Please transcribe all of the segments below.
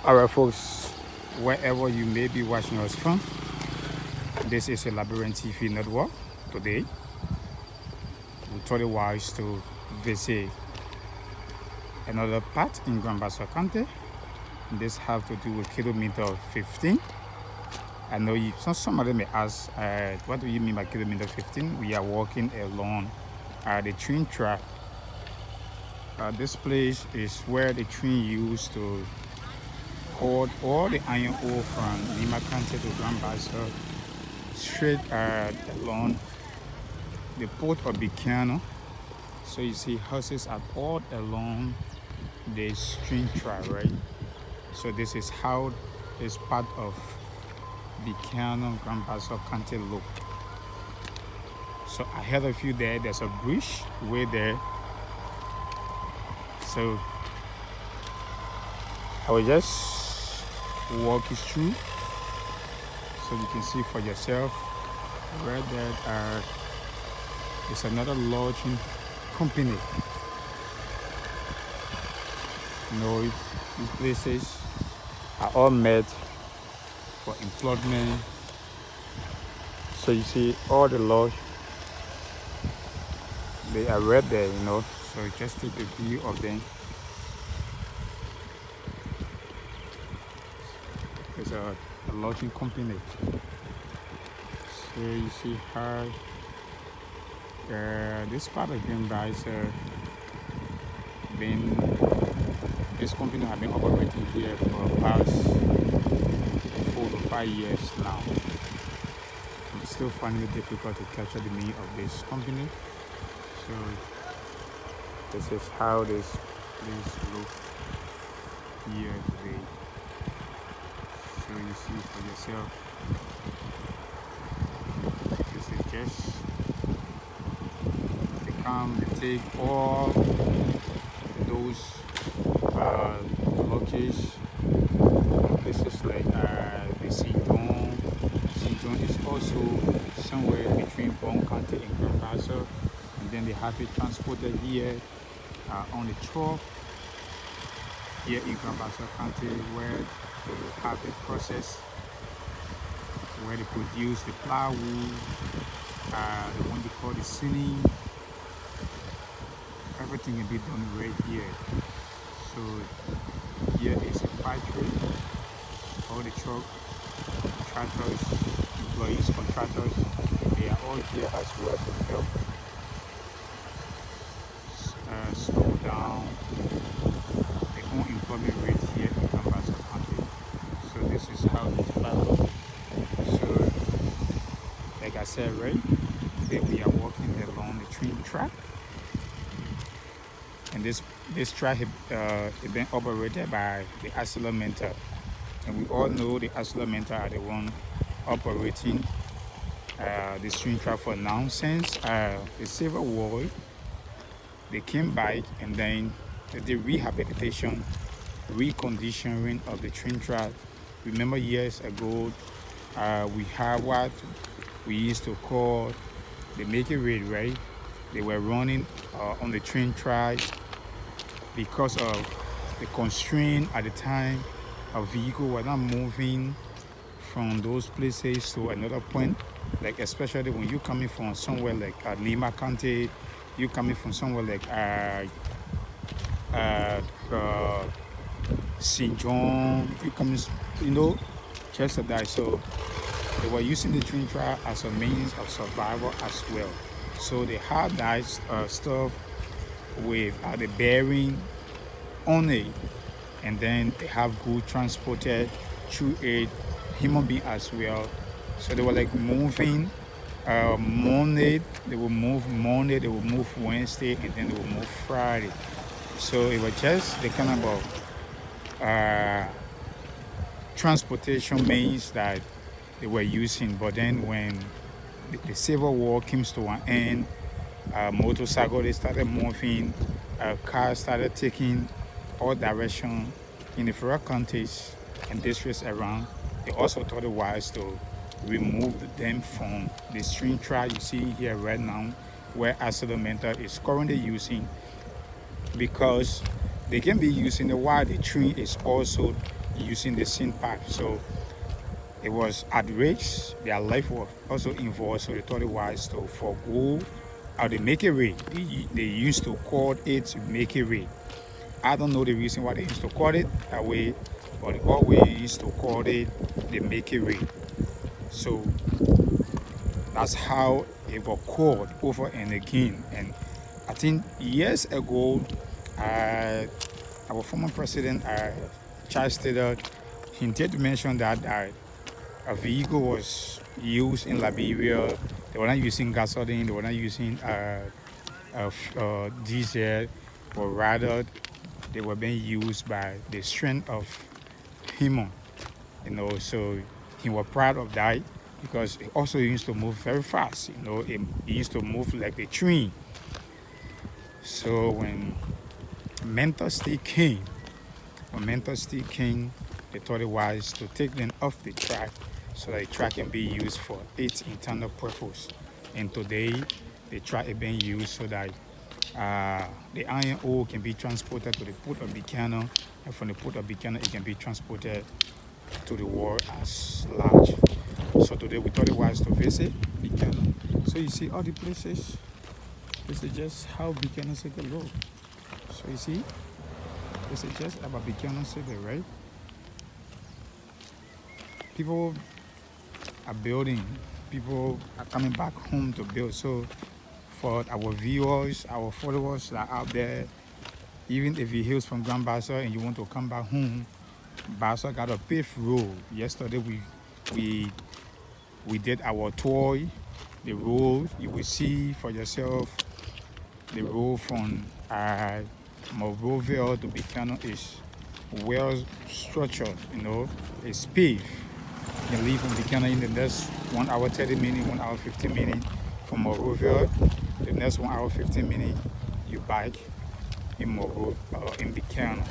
Alright folks, wherever you may be watching us from, this is a Liberian TV network. Today, we thought it wise to visit another part in Bassa County. This have to do with Kilometer 15. I know somebody may ask, what do you mean by Kilometer 15? We are walking along the train track. This place is where the train used to haul all the iron ore from Lima County to Bassa straight along the port of Buchanan. So you see houses are all along this train track, right? So this is how this part of Buchanan, Bassa County look. So ahead of you there's a bridge way there. So I will just walk you through so you can see for yourself. Right there is another lodging company. You know, these places are all made for employment. So you see all the lodge, they are right there, you know. So just take a view of them. There's a lodging company. So you see how this part of Bassa this company has been operating here for the past 4 to 5 years now. I'm still finding it difficult to capture the name of this company. So this is how this place looks here today. So you see for yourself. This is just they come, they take all those luggage from places like the St. John. St. John is also somewhere between Bon County and Bassa, and then they have it transported here on the truck here in Bassa County, where they have it processed, where they produce the plywood, the one they call the ceiling. Everything will be done right here. So here is a factory. All the truck, contractors, employees, contractors, they are all here as well to help slow down the unemployment rate here in Bassa County. So this is how it's developed. So like I said, right, today we are walking along the train track. And this track is being operated by the ArcelorMittal, and we all know the ArcelorMittal are the one operating this train track for now. Since the Civil War, they came back and then they did rehabilitation, reconditioning of the train track. Remember years ago, we had what we used to call the make it raid, right? They were running on the train track because of the constraint at the time. A vehicle were not moving from those places to another point, like especially when you're coming from somewhere like Lima County, you're coming from somewhere like St. John, you coming, you know, just like that. So they were using the train track as a means of survival as well. So they had that stuff with the bearing on it, and then they have goods transported through it, human being as well. So they were like moving Monday, they will move Monday, they will move Wednesday, and then they will move Friday. So it was just the kind of transportation means that they were using. But then when the Civil War came to an end, motorcycle they started moving, cars started taking all direction in the various counties and districts around. They also thought it wise to remove them from the train track you see here right now, where ArcelorMittal is currently using, because they can be using the while the train is also using the same path. So it was at risk. Their life was also involved. So they thought it wise to forego or they make a way. They used to call it make a way. I don't know the reason why they used to call it that way, but always used to call it the make a way. So that's how it was called over and again. And I think years ago, our former president, Charles Taylor, he did mention that a vehicle was used in Liberia. They were not using gasoline, they were not using diesel, but rather they were being used by the strength of human. So he was proud of that because it also used to move very fast. It used to move like the train. So when Mentor State came, they thought it wise to take them off the track so that the track can be used for its internal purpose. And today, the track is being used so that the iron ore can be transported to the port of Buchanan, and from the port of Buchanan, it can be transported to the world as large. So today, we thought it wise to visit Buchanan. So you see all the places. This is just how Buchanan City looks. So you see, this is just about Buchanan City, right? People are building. People are coming back home to build. So for our viewers, our followers that are out there, even if you hail from Grand Bassa and you want to come back home, Bassa got a paved road. Yesterday we did our tour. The road, you will see for yourself, the road from Monrovia to Buchanan is well structured, it's paved. You can leave from Buchanan in the next 1 hour 30 minutes, 1 hour 15 minutes. From Monrovia, the next 1 hour 15 minutes, you bike in Monrovia, in Buchanan.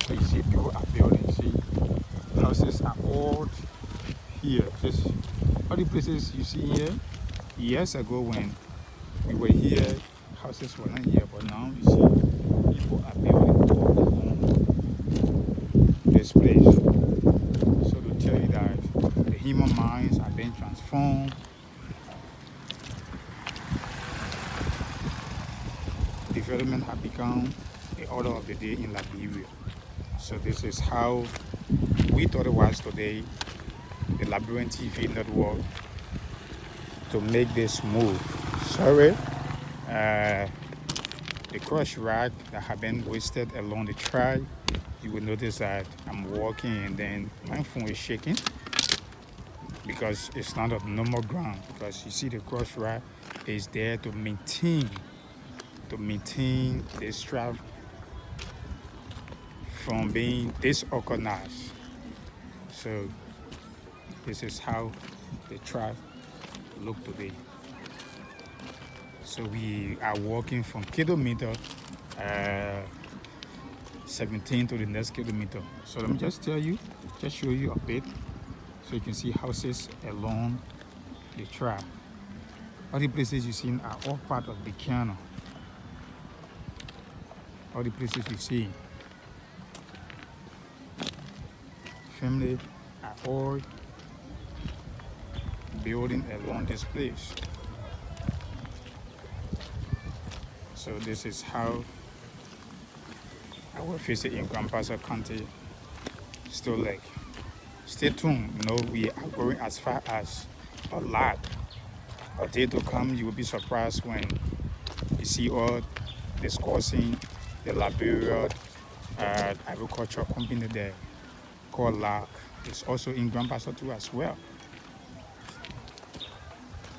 So you see people are building, see houses are all here. Just all the places you see here, years ago when we were here, houses were not here, but now you see people are building all along this place. So to tell you that the human minds are being transformed, development has become the order of the day in Liberia. So this is how we thought it was today, the Liberian TV network, to make this move. Sorry, the crush rack that have been wasted along the track. You will notice that I'm walking and then my phone is shaking because it's not a normal ground. Because you see the crush rack is there to maintain this track from being disorganized. So this is how the track look today. So we are walking from Kilometer 17 to the next kilometer. So let me just show you a bit so you can see houses along the track. All the places you see are all part of Buchanan. All the places you see, family are all building along this place. So this is how our visit in Grand Bassa County still like. Stay tuned, we are going as far as a lot. A day to come, you will be surprised when you see all discussing the Liberia agricultural company there called LAC. It's also in Grand Bassa too as well.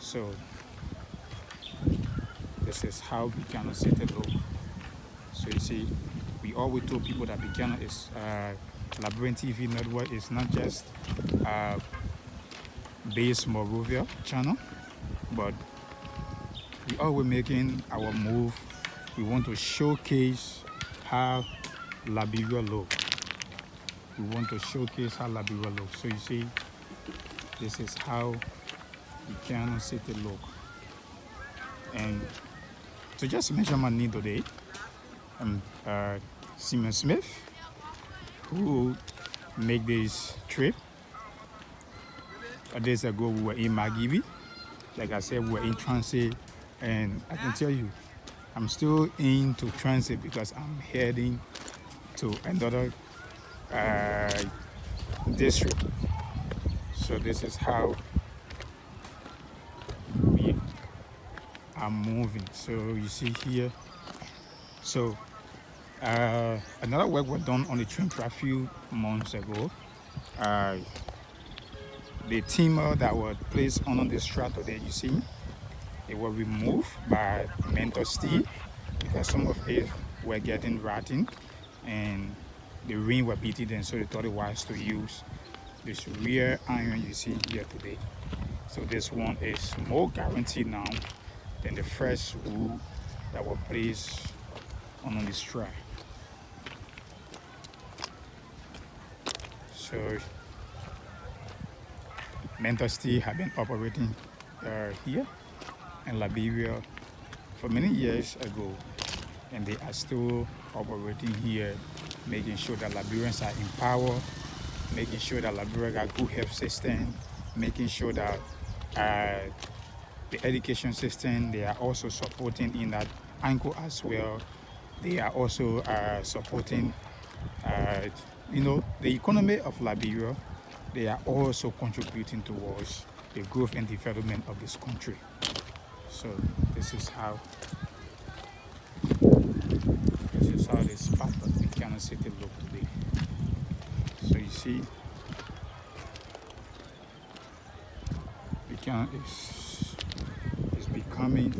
So this is how Buchanan City look. So you see, we always told people that Buchanan is Liberian TV network is not just based Monrovia channel, but we always making our move. We want to showcase how Liberia look. We want to showcase how Liberia look. So you see, this is how Buchanan City look. And to just mention my name today, I'm Simon Smith, who make this trip. Days ago we were in Magibi. Like I said, we were in transit, and I can tell you, I'm still into transit because I'm heading to another district. So this is how we are moving. So you see here. So another work was done on the train track a few months ago. The timber that was placed on the strato there, you see, it was removed by mental steel because some of it were getting rotten and the rain was beating them, so they thought it wise to use this rear iron you see here today. So this one is more guaranteed now than the fresh wood that was placed on the strap. So mental steel have been operating here in Liberia for many years ago, and they are still operating here, making sure that Liberians are empowered, making sure that Liberia got good health system, making sure that the education system, they are also supporting in that angle as well. They are also supporting the economy of Liberia. They are also contributing towards the growth and development of this country. So this is how this part of Buchanan City look today. So you see, Buchanan is becoming.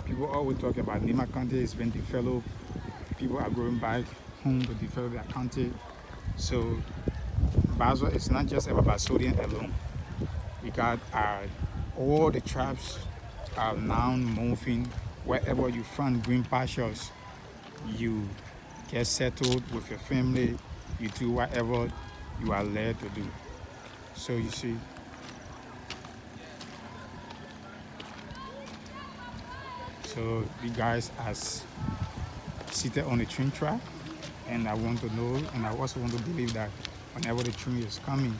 People always talk about Nima County is being developed. People are going back home to develop their county. So Bassa is not just about Bassodian alone. We got all the tribes are now moving. Wherever you find green pastures, you get settled with your family. You do whatever you are led to do. So you see, so the guys are seated on the train track, and I want to know, and I also want to believe that whenever the train is coming,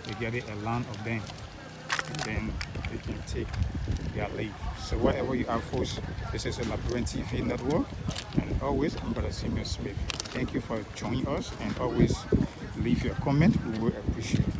they get a line of them, and then they can take their leave. So wherever you are, folks, this is a Liberian TV network, and always, I'm Brother Simeon Smith. Thank you for joining us, and always leave your comment. We will appreciate it.